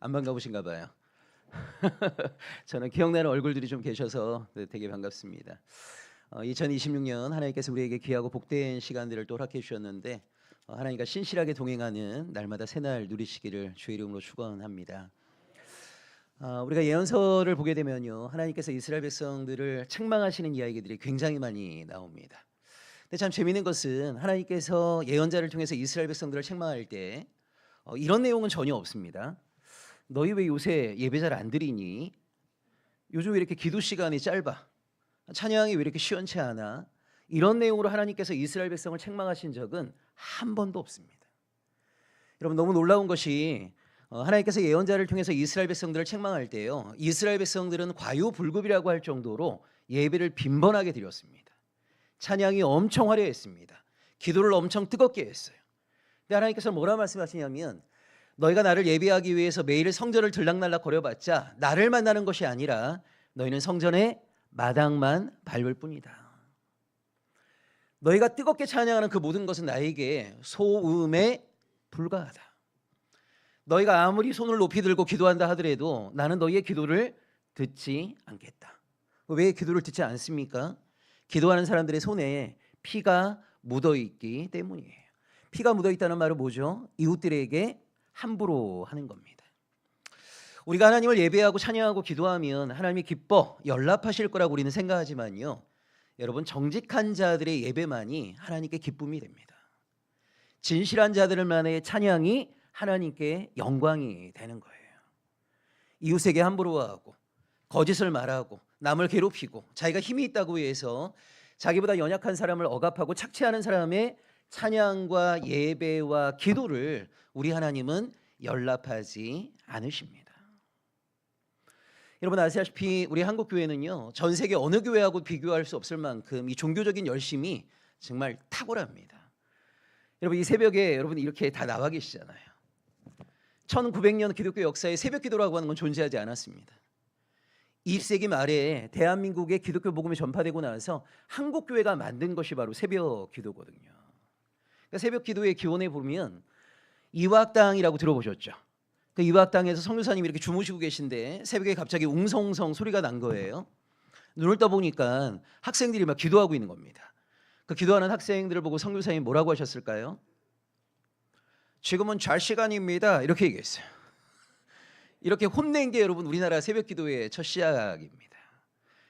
안 반가우신가 봐요. 저는 기억나는 얼굴들이 좀 계셔서 되게 반갑습니다. 2026년 하나님께서 우리에게 귀하고 복된 시간들을 또 허락해 주셨는데 하나님과 신실하게 동행하는 날마다 새날 누리시기를 주의 이름으로 축원합니다. 우리가 예언서를 보게 되면요, 하나님께서 이스라엘 백성들을 책망하시는 이야기들이 굉장히 많이 나옵니다. 근데 참 재미있는 것은 하나님께서 예언자를 통해서 이스라엘 백성들을 책망할 때 이런 내용은 전혀 없습니다. 너희 왜 요새 예배 잘 안 드리니? 요즘 왜 이렇게 기도 시간이 짧아? 찬양이 왜 이렇게 시원치 않아? 이런 내용으로 하나님께서 이스라엘 백성을 책망하신 적은 한 번도 없습니다. 여러분, 너무 놀라운 것이 하나님께서 예언자를 통해서 이스라엘 백성들을 책망할 때요, 이스라엘 백성들은 과유불급이라고 할 정도로 예배를 빈번하게 드렸습니다. 찬양이 엄청 화려했습니다. 기도를 엄청 뜨겁게 했어요. 근데 하나님께서 뭐라 말씀하시냐면, 너희가 나를 예배하기 위해서 매일 성전을 들락날락 거려봤자 나를 만나는 것이 아니라 너희는 성전의 마당만 밟을 뿐이다. 너희가 뜨겁게 찬양하는 그 모든 것은 나에게 소음에 불과하다. 너희가 아무리 손을 높이 들고 기도한다 하더라도 나는 너희의 기도를 듣지 않겠다. 왜 기도를 듣지 않습니까? 기도하는 사람들의 손에 피가 묻어있기 때문이에요. 피가 묻어있다는 말은 뭐죠? 이웃들에게 함부로 하는 겁니다. 우리가 하나님을 예배하고 찬양하고 기도하면 하나님이 기뻐 연락하실 거라고 우리는 생각하지만요, 여러분, 정직한 자들의 예배만이 하나님께 기쁨이 됩니다. 진실한 자들만의 찬양이 하나님께 영광이 되는 거예요. 이웃에게 함부로 하고 거짓을 말하고 남을 괴롭히고 자기가 힘이 있다고 해서 자기보다 연약한 사람을 억압하고 착취하는 사람의 찬양과 예배와 기도를 우리 하나님은 연락하지 않으십니다. 여러분 아시다시피 우리 한국 교회는요, 전 세계 어느 교회하고 비교할 수 없을 만큼 이 종교적인 열심이 정말 탁월합니다. 여러분, 이 새벽에 여러분 이렇게 다 나와 계시잖아요. 1900년 기독교 역사에 새벽 기도라고 하는 건 존재하지 않았습니다. 20세기 말에 대한민국의 기독교 복음이 전파되고 나서 한국 교회가 만든 것이 바로 새벽 기도거든요. 그러니까 새벽 기도의 기원에 보면 이화학당이라고 들어보셨죠? 그 이화학당에서 선교사님이 이렇게 주무시고 계신데 새벽에 갑자기 웅성웅성 소리가 난 거예요. 눈을 떠보니까 학생들이 막 기도하고 있는 겁니다. 그 기도하는 학생들을 보고 선교사님이 뭐라고 하셨을까요? 지금은 잘 시간입니다. 이렇게 얘기했어요. 이렇게 혼낸 게 여러분 우리나라 새벽 기도의 첫 시작입니다.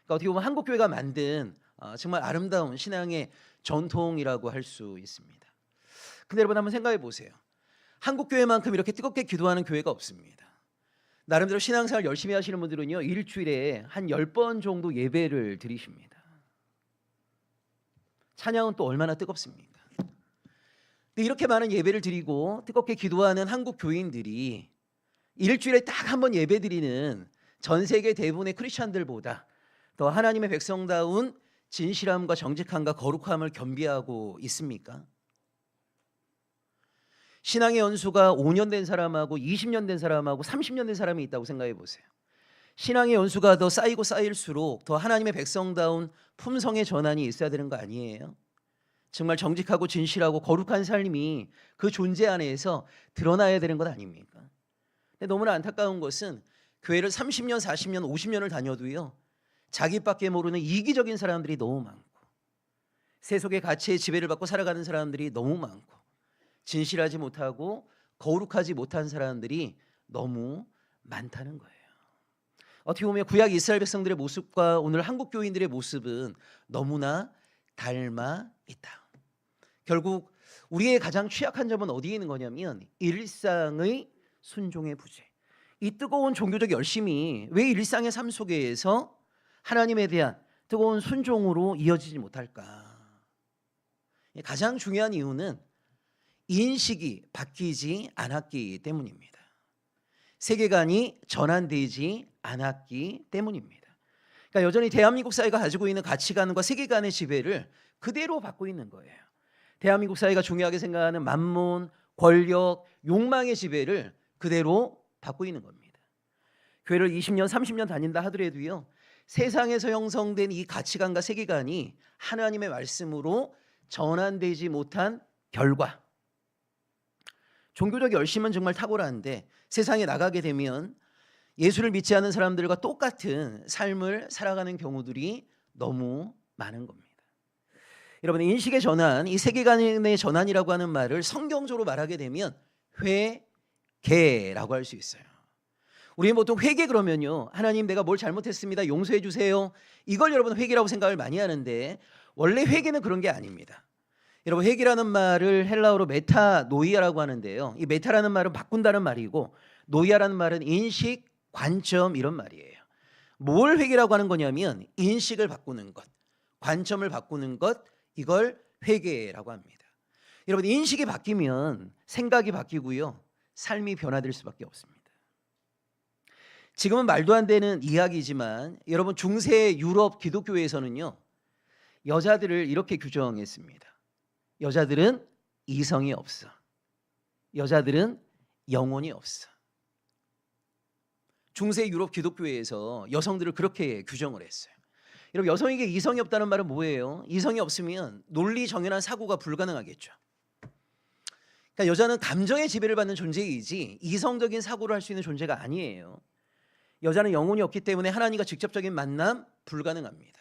그러니까 어떻게 보면 한국 교회가 만든 정말 아름다운 신앙의 전통이라고 할 수 있습니다. 근데 여러분 한번 생각해 보세요. 한국 교회만큼 이렇게 뜨겁게 기도하는 교회가 없습니다. 나름대로 신앙생활 열심히 하시는 분들은요, 일주일에 한 10번 정도 예배를 드리십니다. 찬양은 또 얼마나 뜨겁습니까? 근데 이렇게 많은 예배를 드리고 뜨겁게 기도하는 한국 교인들이 일주일에 딱 한 번 예배 드리는 전 세계 대부분의 크리스찬들보다 더 하나님의 백성다운 진실함과 정직함과 거룩함을 겸비하고 있습니까? 신앙의 연수가 5년 된 사람하고 20년 된 사람하고 30년 된 사람이 있다고 생각해 보세요. 신앙의 연수가 더 쌓이고 쌓일수록 더 하나님의 백성다운 품성의 전환이 있어야 되는 거 아니에요? 정말 정직하고 진실하고 거룩한 삶이 그 존재 안에서 드러나야 되는 것 아닙니까? 근데 너무나 안타까운 것은 교회를 30년, 40년, 50년을 다녀도요, 자기밖에 모르는 이기적인 사람들이 너무 많고 세속의 가치에 지배를 받고 살아가는 사람들이 너무 많고 진실하지 못하고 거룩하지 못한 사람들이 너무 많다는 거예요. 어떻게 보면 구약 이스라엘 백성들의 모습과 오늘 한국 교인들의 모습은 너무나 닮아 있다. 결국 우리의 가장 취약한 점은 어디에 있는 거냐면 일상의 순종의 부재. 이 뜨거운 종교적 열심이 왜 일상의 삶 속에서 하나님에 대한 뜨거운 순종으로 이어지지 못할까? 가장 중요한 이유는 인식이 바뀌지 않았기 때문입니다. 세계관이 전환되지 않았기 때문입니다. 그러니까 여전히 대한민국 사회가 가지고 있는 가치관과 세계관의 지배를 그대로 받고 있는 거예요. 대한민국 사회가 중요하게 생각하는 만몬, 권력, 욕망의 지배를 그대로 받고 있는 겁니다. 교회를 20년, 30년 다닌다 하더라도요, 세상에서 형성된 이 가치관과 세계관이 하나님의 말씀으로 전환되지 못한 결과, 종교적 열심은 정말 탁월한데 세상에 나가게 되면 예수를 믿지 않는 사람들과 똑같은 삶을 살아가는 경우들이 너무 많은 겁니다. 여러분, 인식의 전환, 이 세계관의 전환이라고 하는 말을 성경적으로 말하게 되면 회개라고 할 수 있어요. 우리는 보통 회개 그러면요, 하나님 내가 뭘 잘못했습니다, 용서해 주세요, 이걸 여러분 회개라고 생각을 많이 하는데 원래 회개는 그런 게 아닙니다. 여러분, 회개라는 말을 헬라어로 메타노이아라고 하는데요, 이 메타라는 말은 바꾼다는 말이고 노이아라는 말은 인식, 관점, 이런 말이에요. 뭘 회개라고 하는 거냐면 인식을 바꾸는 것, 관점을 바꾸는 것, 이걸 회개라고 합니다. 여러분, 인식이 바뀌면 생각이 바뀌고요, 삶이 변화될 수밖에 없습니다. 지금은 말도 안 되는 이야기지만 여러분, 중세 유럽 기독교에서는요, 여자들을 이렇게 규정했습니다. 여자들은 이성이 없어. 여자들은 영혼이 없어. 중세 유럽 기독교에서 여성들을 그렇게 규정을 했어요. 여러분, 여성에게 이성이 없다는 말은 뭐예요? 이성이 없으면 논리 정연한 사고가 불가능하겠죠. 그러니까 여자는 감정의 지배를 받는 존재이지 이성적인 사고를 할 수 있는 존재가 아니에요. 여자는 영혼이 없기 때문에 하나님과 직접적인 만남 불가능합니다.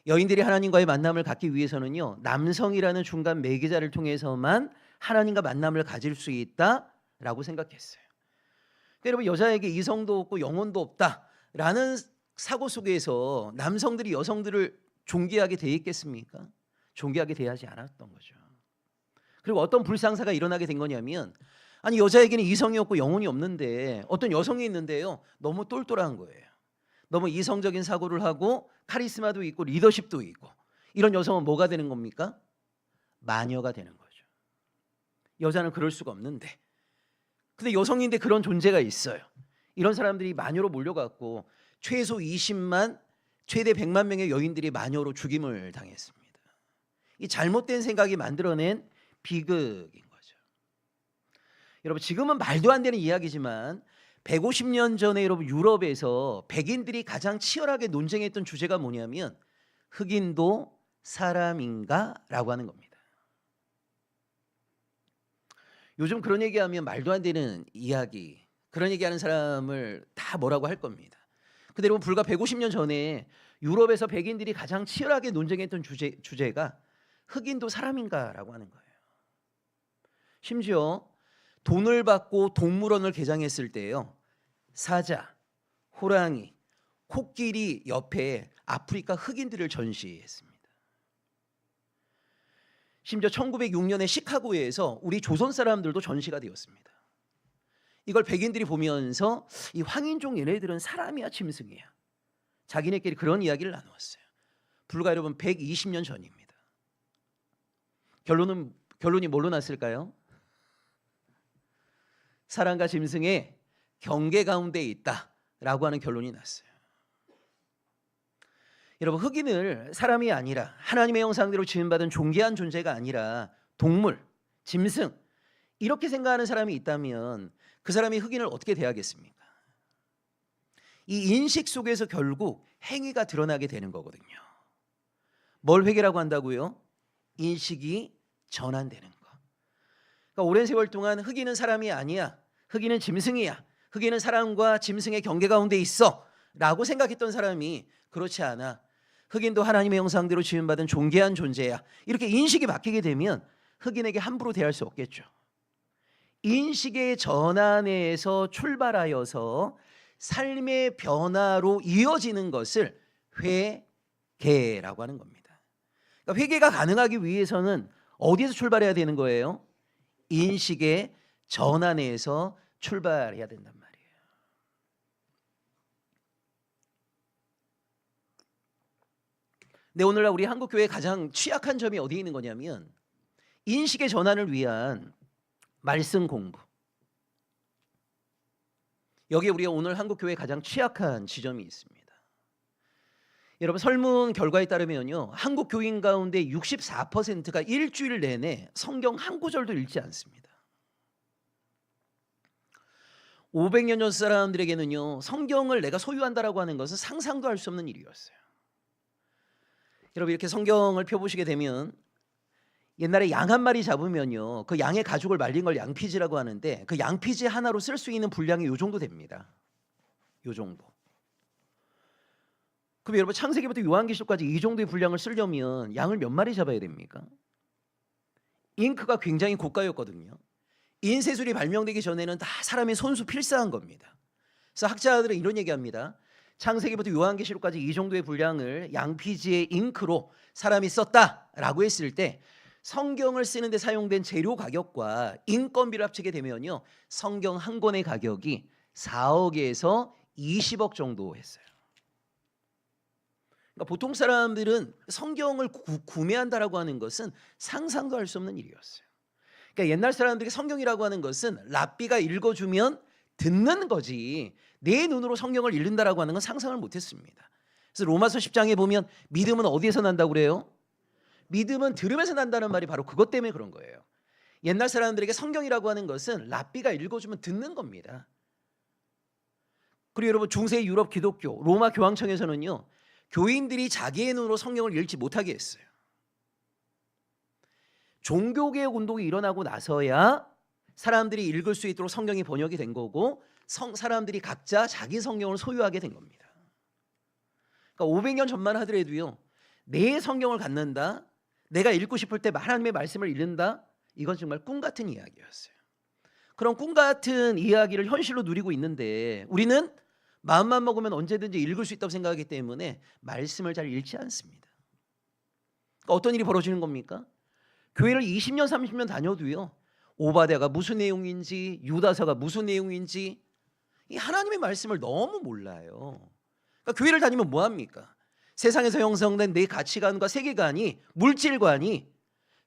여인들이 하나님과의 만남을 갖기 위해서는요, 남성이라는 중간 매개자를 통해서만 하나님과 만남을 가질 수 있다라고 생각했어요. 그러니까 여러분, 여자에게 이성도 없고 영혼도 없다라는 사고 속에서 남성들이 여성들을 존귀하게 대했겠습니까? 존귀하게 대하지 않았던 거죠. 그리고 어떤 불상사가 일어나게 된 거냐면, 아니 여자에게는 이성이 없고 영혼이 없는데 어떤 여성이 있는데요, 너무 똘똘한 거예요. 너무 이성적인 사고를 하고 카리스마도 있고 리더십도 있고, 이런 여성은 뭐가 되는 겁니까? 마녀가 되는 거죠. 여자는 그럴 수가 없는데, 근데 여성인데 그런 존재가 있어요. 이런 사람들이 마녀로 몰려갔고 최소 20만, 최대 100만 명의 여인들이 마녀로 죽임을 당했습니다. 이 잘못된 생각이 만들어낸 비극인 거죠. 여러분, 지금은 말도 안 되는 이야기지만 150년 전에 여러분 유럽에서 백인들이 가장 치열하게 논쟁했던 주제가 뭐냐면 흑인도 사람인가? 라고 하는 겁니다. 요즘 그런 얘기하면 말도 안 되는 이야기, 그런 얘기하는 사람을 다 뭐라고 할 겁니다. 근데 여러분, 불과 150년 전에 유럽에서 백인들이 가장 치열하게 논쟁했던 주제가 흑인도 사람인가? 라고 하는 거예요. 심지어 돈을 받고 동물원을 개장했을 때요, 사자, 호랑이, 코끼리 옆에 아프리카 흑인들을 전시했습니다. 심지어 1906년에 시카고에서 우리 조선 사람들도 전시가 되었습니다. 이걸 백인들이 보면서 이 황인종 얘네들은 사람이야 짐승이야, 자기네끼리 그런 이야기를 나누었어요. 불과 여러분 120년 전입니다. 결론이 뭘로 났을까요? 사람과 짐승의 경계 가운데 있다라고 하는 결론이 났어요. 여러분, 흑인을 사람이 아니라 하나님의 형상대로 지음받은 존귀한 존재가 아니라 동물, 짐승, 이렇게 생각하는 사람이 있다면 그 사람이 흑인을 어떻게 대하겠습니까? 이 인식 속에서 결국 행위가 드러나게 되는 거거든요. 뭘 회개라고 한다고요? 인식이 전환되는 거. 그러니까 오랜 세월 동안 흑인은 사람이 아니야, 흑인은 짐승이야, 흑인은 사람과 짐승의 경계 가운데 있어 라고 생각했던 사람이 그렇지 않아, 흑인도 하나님의 형상대로 지음받은 존귀한 존재야, 이렇게 인식이 바뀌게 되면 흑인에게 함부로 대할 수 없겠죠. 인식의 전환에서 출발하여서 삶의 변화로 이어지는 것을 회개라고 하는 겁니다. 그러니까 회개가 가능하기 위해서는 어디에서 출발해야 되는 거예요? 인식의 전환에서 출발해야 된단 말이에요. 근데 오늘날 우리 한국교회의 가장 취약한 점이 어디에 있는 거냐면 인식의 전환을 위한 말씀 공부, 여기에 우리가 오늘 한국교회의 가장 취약한 지점이 있습니다. 여러분, 설문 결과에 따르면요, 한국 교인 가운데 64%가 일주일 내내 성경 한 구절도 읽지 않습니다. 500년 전 사람들에게는요, 성경을 내가 소유한다라고 하는 것은 상상도 할 수 없는 일이었어요. 여러분, 이렇게 성경을 펴보시게 되면 옛날에 양 한 마리 잡으면요, 그 양의 가죽을 말린 걸 양피지라고 하는데 그 양피지 하나로 쓸 수 있는 분량이 요 정도 됩니다. 요 정도. 그럼 여러분 창세기부터 요한계시록까지 이 정도의 분량을 쓰려면 양을 몇 마리 잡아야 됩니까? 잉크가 굉장히 고가였거든요. 인쇄술이 발명되기 전에는 다 사람이 손수 필사한 겁니다. 그래서 학자들은 이런 얘기합니다. 창세기부터 요한계시록까지 이 정도의 분량을 양피지의 잉크로 사람이 썼다라고 했을 때 성경을 쓰는데 사용된 재료 가격과 인건비를 합치게 되면요, 성경 한 권의 가격이 4억에서 20억 정도 했어요. 그러니까 보통 사람들은 성경을 구매한다라고 하는 것은 상상도 할 수 없는 일이었어요. 그러니까 옛날 사람들이 성경이라고 하는 것은 랍비가 읽어주면 듣는 거지 내 눈으로 성경을 읽는다라고 하는 건 상상을 못했습니다. 그래서 로마서 10장에 보면 믿음은 어디에서 난다고 그래요? 믿음은 들으면서 난다는 말이 바로 그것 때문에 그런 거예요. 옛날 사람들에게 성경이라고 하는 것은 랍비가 읽어주면 듣는 겁니다. 그리고 여러분 중세 유럽 기독교 로마 교황청에서는요, 교인들이 자기의 눈으로 성경을 읽지 못하게 했어요. 종교개혁 운동이 일어나고 나서야 사람들이 읽을 수 있도록 성경이 번역이 된 거고 사람들이 각자 자기 성경을 소유하게 된 겁니다. 그러니까 500년 전만 하더라도요, 내 성경을 갖는다, 내가 읽고 싶을 때 하나님의 말씀을 읽는다, 이건 정말 꿈 같은 이야기였어요. 그런 꿈 같은 이야기를 현실로 누리고 있는데 우리는 마음만 먹으면 언제든지 읽을 수 있다고 생각하기 때문에 말씀을 잘 읽지 않습니다. 그러니까 어떤 일이 벌어지는 겁니까? 교회를 20년 30년 다녀도요, 오바댜가 무슨 내용인지 유다서가 무슨 내용인지 이 하나님의 말씀을 너무 몰라요. 그러니까 교회를 다니면 뭐합니까? 세상에서 형성된 내 가치관과 세계관이 물질관이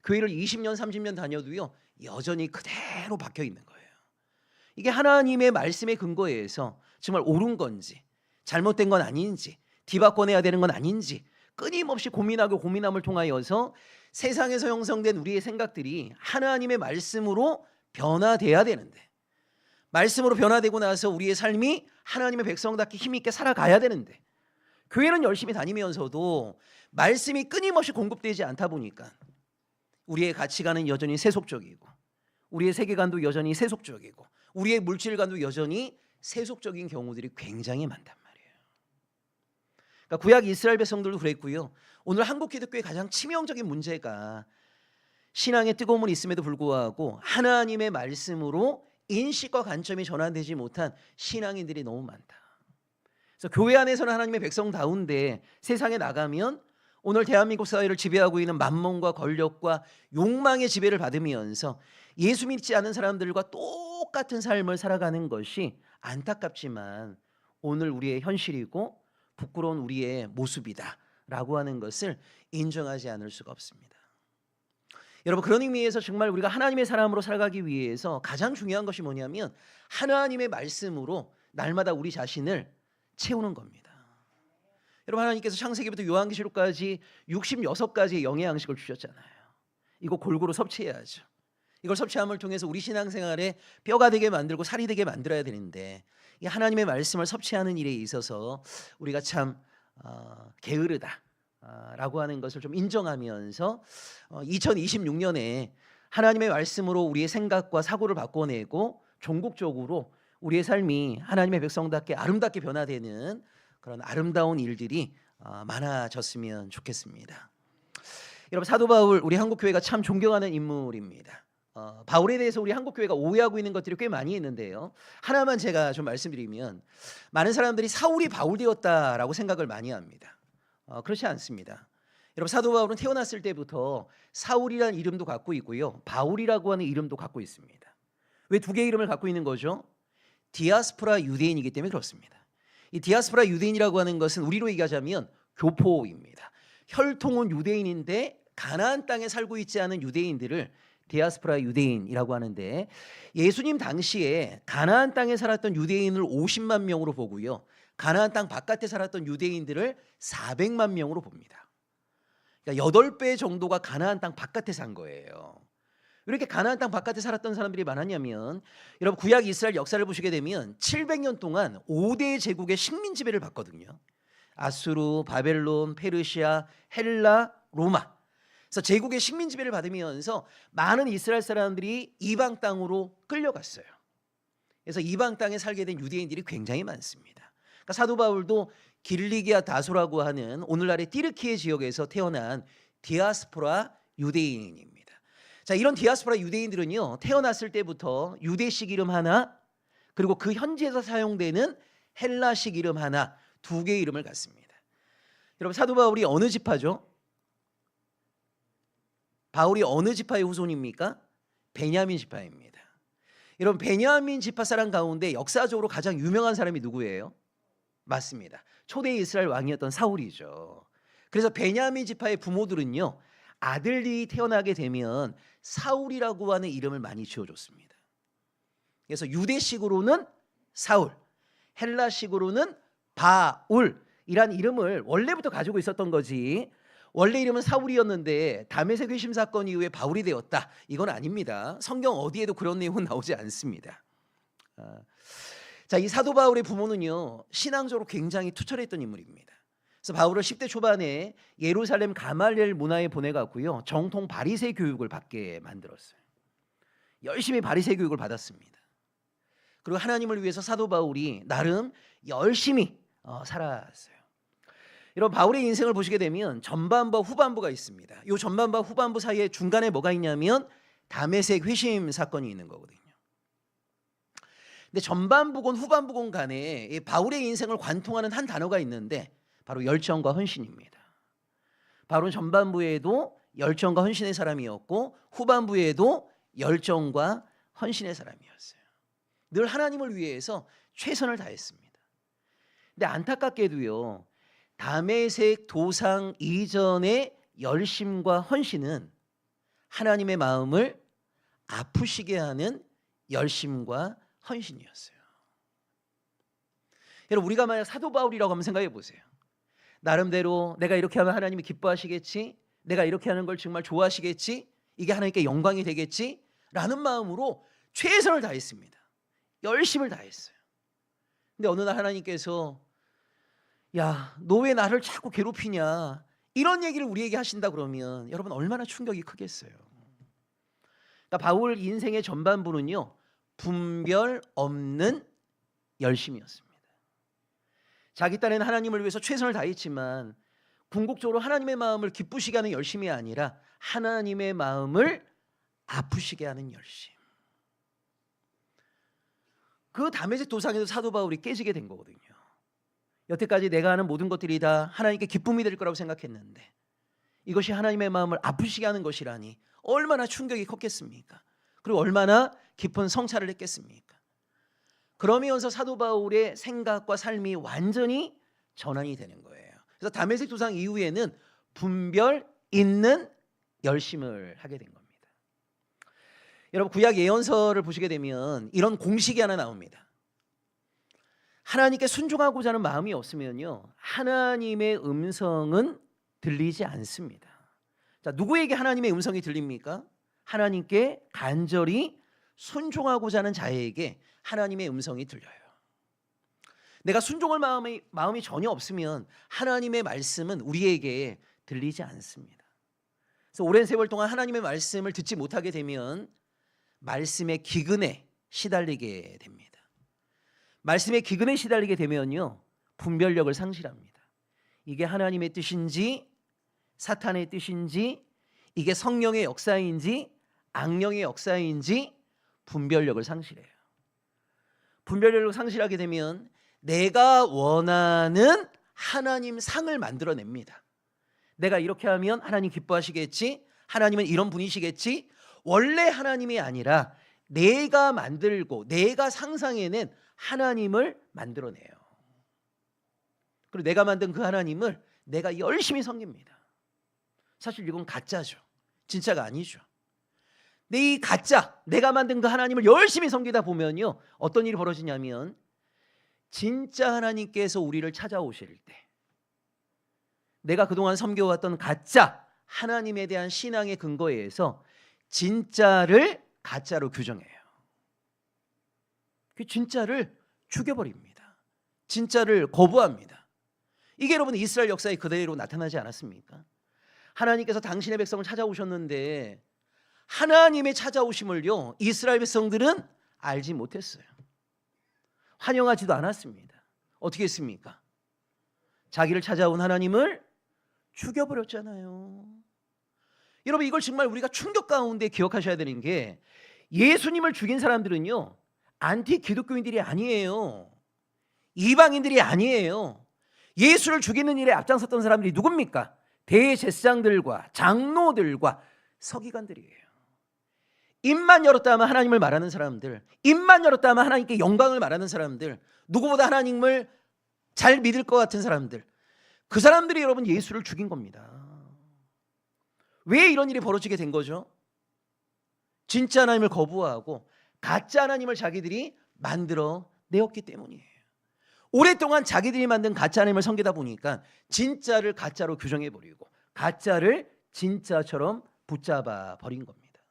교회를 20년 30년 다녀도요 여전히 그대로 박혀 있는 거예요. 이게 하나님의 말씀의 근거에서 정말 옳은 건지 잘못된 건 아닌지 뒤바꿔내야 되는 건 아닌지 끊임없이 고민하고 고민함을 통하여서 세상에서 형성된 우리의 생각들이 하나님의 말씀으로 변화돼야 되는데, 말씀으로 변화되고 나서 우리의 삶이 하나님의 백성답게 힘있게 살아가야 되는데, 교회는 열심히 다니면서도 말씀이 끊임없이 공급되지 않다 보니까 우리의 가치관은 여전히 세속적이고 우리의 세계관도 여전히 세속적이고 우리의 물질관도 여전히 세속적인 경우들이 굉장히 많단 말이에요. 그러니까 구약 이스라엘 백성들도 그랬고요. 오늘 한국 기독교의 가장 치명적인 문제가 신앙의 뜨거움은 있음에도 불구하고 하나님의 말씀으로 인식과 관점이 전환되지 못한 신앙인들이 너무 많다. 그래서 교회 안에서는 하나님의 백성다운데 세상에 나가면 오늘 대한민국 사회를 지배하고 있는 만몬과 권력과 욕망의 지배를 받으면서 예수 믿지 않은 사람들과 똑같은 삶을 살아가는 것이 안타깝지만 오늘 우리의 현실이고 부끄러운 우리의 모습이다라고 하는 것을 인정하지 않을 수가 없습니다. 여러분, 그런 의미에서 정말 우리가 하나님의 사람으로 살아가기 위해서 가장 중요한 것이 뭐냐면 하나님의 말씀으로 날마다 우리 자신을 채우는 겁니다. 여러분, 하나님께서 창세기부터 요한계시록까지 66가지의 영의 양식을 주셨잖아요. 이거 골고루 섭취해야죠. 이걸 섭취함을 통해서 우리 신앙생활에 뼈가 되게 만들고 살이 되게 만들어야 되는데 이 하나님의 말씀을 섭취하는 일에 있어서 우리가 참 게으르다라고 하는 것을 좀 인정하면서 2026년에 하나님의 말씀으로 우리의 생각과 사고를 바꿔내고 종국적으로 우리의 삶이 하나님의 백성답게 아름답게 변화되는 그런 아름다운 일들이 많아졌으면 좋겠습니다. 여러분, 사도 바울 우리 한국교회가 참 존경하는 인물입니다. 바울에 대해서 우리 한국교회가 오해하고 있는 것들이 꽤 많이 있는데요. 하나만 제가 좀 말씀드리면 많은 사람들이 사울이 바울 되었다라고 생각을 많이 합니다. 그렇지 않습니다. 여러분, 사도 바울은 태어났을 때부터 사울이라는 이름도 갖고 있고요, 바울이라고 하는 이름도 갖고 있습니다. 왜 두 개의 이름을 갖고 있는 거죠? 디아스포라 유대인이기 때문에 그렇습니다. 이 디아스포라 유대인이라고 하는 것은 우리로 얘기하자면 교포입니다. 혈통은 유대인인데 가나안 땅에 살고 있지 않은 유대인들을 디아스포라 유대인이라고 하는데, 예수님 당시에 가나안 땅에 살았던 유대인을 50만 명으로 보고요, 가나안 땅 바깥에 살았던 유대인들을 400만 명으로 봅니다. 그러니까 8배 정도가 가나안 땅 바깥에 산 거예요. 왜 이렇게 가나안 땅 바깥에 살았던 사람들이 많았냐면, 여러분 구약 이스라엘 역사를 보시게 되면 700년 동안 5대 제국의 식민 지배를 받거든요. 아수르, 바벨론, 페르시아, 헬라, 로마. 그래서 제국의 식민 지배를 받으면서 많은 이스라엘 사람들이 이방 땅으로 끌려갔어요. 그래서 이방 땅에 살게 된 유대인들이 굉장히 많습니다. 그러니까 사도 바울도 길리기아 다소라고 하는 오늘날의 띠르키예 지역에서 태어난 디아스포라 유대인입니다. 자, 이런 디아스포라 유대인들은요, 태어났을 때부터 유대식 이름 하나, 그리고 그 현지에서 사용되는 헬라식 이름 하나, 두 개의 이름을 갖습니다. 여러분, 사도 바울이 어느 지파죠? 바울이 어느 지파의 후손입니까? 베냐민 지파입니다. 여러분, 베냐민 지파 사람 가운데 역사적으로 가장 유명한 사람이 누구예요? 맞습니다. 초대 이스라엘 왕이었던 사울이죠. 그래서 베냐민 지파의 부모들은요, 아들이 태어나게 되면 사울이라고 하는 이름을 많이 지어줬습니다. 그래서 유대식으로는 사울, 헬라식으로는 바울이란 이름을 원래부터 가지고 있었던 거지, 원래 이름은 사울이었는데 다메섹 회심 사건 이후에 바울이 되었다, 이건 아닙니다. 성경 어디에도 그런 내용은 나오지 않습니다. 자, 이 사도 바울의 부모는요, 신앙적으로 굉장히 투철했던 인물입니다. 그래서 바울을 10대 초반에 예루살렘 가말리엘 문화에 보내갔고요, 정통 바리새 교육을 받게 만들었어요. 열심히 바리새 교육을 받았습니다. 그리고 하나님을 위해서 사도 바울이 나름 열심히 살았어요. 여러분, 바울의 인생을 보시게 되면 전반부와 후반부가 있습니다. 이 전반부와 후반부 사이에 중간에 뭐가 있냐면 다메섹 회심 사건이 있는 거거든요. 근데 전반부건 후반부건 간에 바울의 인생을 관통하는 한 단어가 있는데 바로 열정과 헌신입니다. 바울은 전반부에도 열정과 헌신의 사람이었고 후반부에도 열정과 헌신의 사람이었어요. 늘 하나님을 위해서 최선을 다했습니다. 근데 안타깝게도요, 다메섹 도상 이전의 열심과 헌신은 하나님의 마음을 아프시게 하는 열심과 헌신이었어요. 여러분, 우리가 만약 사도 바울이라고 한번 생각해 보세요. 나름대로 내가 이렇게 하면 하나님이 기뻐하시겠지, 내가 이렇게 하는 걸 정말 좋아하시겠지, 이게 하나님께 영광이 되겠지 라는 마음으로 최선을 다했습니다. 열심을 다했어요. 근데 어느 날 하나님께서 야, 너 왜 나를 자꾸 괴롭히냐, 이런 얘기를 우리에게 하신다 그러면 여러분 얼마나 충격이 크겠어요. 그러니까 바울 인생의 전반부는요, 분별 없는 열심이었습니다. 자기 딴에는 하나님을 위해서 최선을 다했지만 궁극적으로 하나님의 마음을 기쁘시게 하는 열심이 아니라 하나님의 마음을 아프시게 하는 열심. 그 다메섹 도상에서 사도 바울이 깨지게 된 거거든요. 여태까지 내가 하는 모든 것들이 다 하나님께 기쁨이 될 거라고 생각했는데 이것이 하나님의 마음을 아프시게 하는 것이라니 얼마나 충격이 컸겠습니까? 그리고 얼마나 깊은 성찰을 했겠습니까? 그러면서 사도 바울의 생각과 삶이 완전히 전환이 되는 거예요. 그래서 다메섹 도상 이후에는 분별 있는 열심을 하게 된 겁니다. 여러분, 구약 예언서를 보시게 되면 이런 공식이 하나 나옵니다. 하나님께 순종하고자 하는 마음이 없으면요, 하나님의 음성은 들리지 않습니다. 자, 누구에게 하나님의 음성이 들립니까? 하나님께 간절히 순종하고자 하는 자에게 하나님의 음성이 들려요. 내가 순종할 마음이 전혀 없으면 하나님의 말씀은 우리에게 들리지 않습니다. 그래서 오랜 세월 동안 하나님의 말씀을 듣지 못하게 되면 말씀의 기근에 시달리게 됩니다. 말씀의 기근에 시달리게 되면요, 분별력을 상실합니다. 이게 하나님의 뜻인지 사탄의 뜻인지, 이게 성령의 역사인지 악령의 역사인지 분별력을 상실해요. 분별력을 상실하게 되면 내가 원하는 하나님 상을 만들어냅니다. 내가 이렇게 하면 하나님 기뻐하시겠지, 하나님은 이런 분이시겠지. 원래 하나님이 아니라 내가 만들고 내가 상상해낸 하나님을 만들어내요. 그리고 내가 만든 그 하나님을 내가 열심히 섬깁니다. 사실 이건 가짜죠. 진짜가 아니죠. 근데 이 가짜, 내가 만든 그 하나님을 열심히 섬기다 보면요, 어떤 일이 벌어지냐면 진짜 하나님께서 우리를 찾아오실 때 내가 그동안 섬겨왔던 가짜 하나님에 대한 신앙의 근거에 의해서 진짜를 가짜로 규정해요. 그 진짜를 죽여버립니다. 진짜를 거부합니다. 이게 여러분 이스라엘 역사에 그대로 나타나지 않았습니까? 하나님께서 당신의 백성을 찾아오셨는데 하나님의 찾아오심을요 이스라엘 백성들은 알지 못했어요. 환영하지도 않았습니다. 어떻게 했습니까? 자기를 찾아온 하나님을 죽여버렸잖아요. 여러분 이걸 정말 우리가 충격 가운데 기억하셔야 되는 게 예수님을 죽인 사람들은요 안티 기독교인들이 아니에요. 이방인들이 아니에요. 예수를 죽이는 일에 앞장섰던 사람들이 누굽니까? 대제사장들과 장로들과 서기관들이에요. 입만 열었다 하면 하나님을 말하는 사람들, 입만 열었다 하면 하나님께 영광을 말하는 사람들, 누구보다 하나님을 잘 믿을 것 같은 사람들, 그 사람들이 여러분 예수를 죽인 겁니다. 왜 이런 일이 벌어지게 된 거죠? 진짜 하나님을 거부하고 가짜 하나님을 자기들이 만들어 내었기 때문이에요. 오랫동안 자기들이 만든 가짜 하나님을 섬기다 보니까 진짜를 가짜로 규정해버리고 가짜를 진짜처럼 붙잡아 버린 겁니다.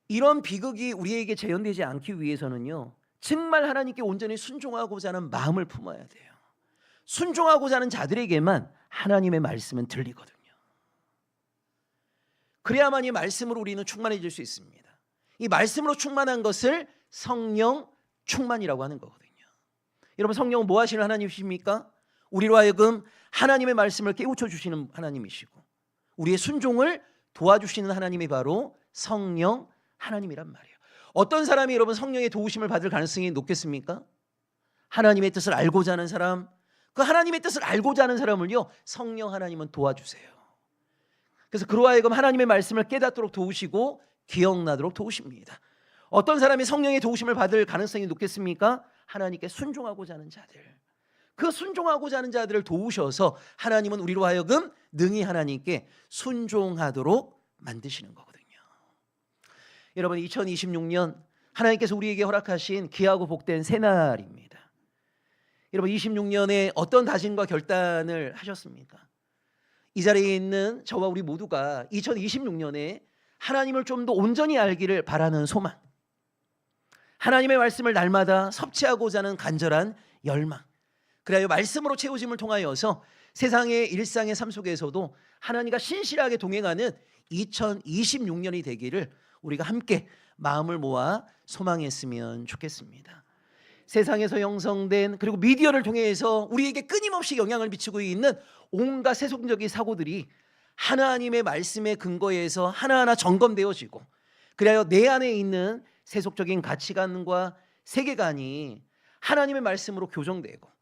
이런 비극이 우리에게 재현되지 않기 위해서는요 정말 하나님께 온전히 순종하고자 하는 마음을 품어야 돼요. 순종하고자 하는 자들에게만 하나님의 말씀은 들리거든요. 그래야만 이 말씀으로 우리는 충만해질 수 있습니다. 이 말씀으로 충만한 것을 성령 충만이라고 하는 거거든요. 여러분 성령은 뭐 하시는 하나님이십니까? 우리로 하여금 하나님의 말씀을 깨우쳐 주시는 하나님이시고 우리의 순종을 도와주시는 하나님이 바로 성령 하나님이란 말이에요. 어떤 사람이 여러분 성령의 도우심을 받을 가능성이 높겠습니까? 하나님의 뜻을 알고자 하는 사람, 그 하나님의 뜻을 알고자 하는 사람을요 성령 하나님은 도와주세요. 그래서 그로 하여금 하나님의 말씀을 깨닫도록 도우시고 기억나도록 도우십니다. 어떤 사람이 성령의 도우심을 받을 가능성이 높겠습니까? 하나님께 순종하고자 하는 자들, 그 순종하고자 하는 자들을 도우셔서 하나님은 우리로 하여금 능히 하나님께 순종하도록 만드시는 거거든요. 여러분 2026년 하나님께서 우리에게 허락하신 귀하고 복된 새날입니다. 여러분 26년에 어떤 다짐과 결단을 하셨습니까? 이 자리에 있는 저와 우리 모두가 2026년에 하나님을 좀 더 온전히 알기를 바라는 소망, 하나님의 말씀을 날마다 섭취하고자 하는 간절한 열망, 그래야 말씀으로 채우심을 통하여서 세상의 일상의 삶 속에서도 하나님과 신실하게 동행하는 2026년이 되기를 우리가 함께 마음을 모아 소망했으면 좋겠습니다. 세상에서 형성된 그리고 미디어를 통해서 우리에게 끊임없이 영향을 미치고 있는 온갖 세속적인 사고들이 하나님의 말씀의 근거에서 하나하나 점검되어지고 그래야 내 안에 있는 세속적인 가치관과 세계관이 하나님의 말씀으로 교정되고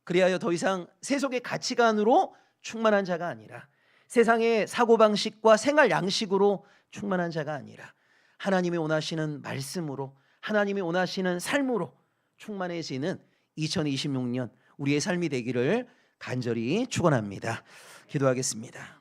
그래야 더 이상 세속의 가치관으로 충만한 자가 아니라 세상의 사고방식과 생활 양식으로 충만한 자가 아니라 하나님이 원하시는 말씀으로 하나님이 원하시는 삶으로 충만해지는 2026년 우리의 삶이 되기를 간절히 축원합니다. 기도하겠습니다.